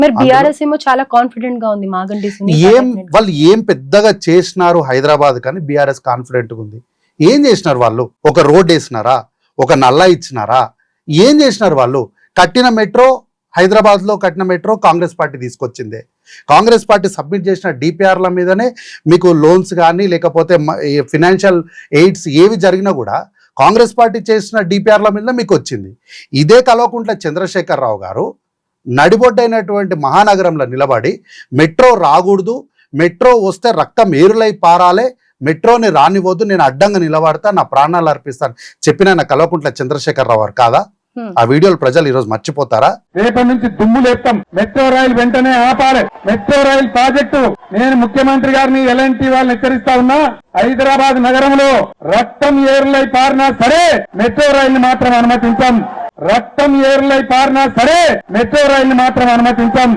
మరి బీఆర్ఎస్ ఏమో చాలా కాన్ఫిడెంట్ గా ఉంది మాగంటి వాళ్ళు ఏం పెద్దగా చేసినారు హైదరాబాద్ కానీ బీఆర్ఎస్ కాన్ఫిడెంట్ గా ఉంది. ఏం చేసినారు వాళ్ళు? ఒక రోడ్ వేసినారా? ఒక నల్లా ఇచ్చినారా? ఏం చేసినారు వాళ్ళు? కట్టిన మెట్రో, హైదరాబాద్ లో కట్టిన మెట్రో కాంగ్రెస్ పార్టీ తీసుకొచ్చిందే. కాంగ్రెస్ పార్టీ సబ్మిట్ చేసిన డిపిఆర్ల మీదనే మీకు లోన్స్ కానీ లేకపోతే ఫినాన్షియల్ ఎయిడ్స్ ఏవి జరిగినా కూడా కాంగ్రెస్ పార్టీ చేసిన డిపిఆర్ల మీద మీకు వచ్చింది. ఇదే కల్వకుంట్ల చంద్రశేఖరరావు గారు నడిబొడ్డైనటువంటి మహానగరంలో నిలబడి మెట్రో రాకూడదు, మెట్రో వస్తే రక్తం ఏరులై పారాలే, మెట్రోని రానివద్దు, నేను అడ్డంగా నిలబడతా, నా ప్రాణాలు అర్పిస్తాను చెప్పిన నా కల్వకుంట్ల చంద్రశేఖరరావు గారు కాదా? ఆ వీడియోలు ప్రజలు ఈరోజు మర్చిపోతారా? రేపటి నుంచి దుమ్ము లేపుతాం. మెట్రో రైలు వెంటనే ఆపాలి. మెట్రో రైలు ప్రాజెక్టు నేను ముఖ్యమంత్రి గారిని ఎలాంటి వాళ్ళని హెచ్చరిస్తా ఉన్నా, హైదరాబాద్ నగరంలో రక్తం ఏరులై పారినా సరే మెట్రో రైలుని మాత్రం అనుమతించాం. రక్తం ఏరులై పారినా సరే మెట్రో రైలుని మాత్రం అనుమతించాం.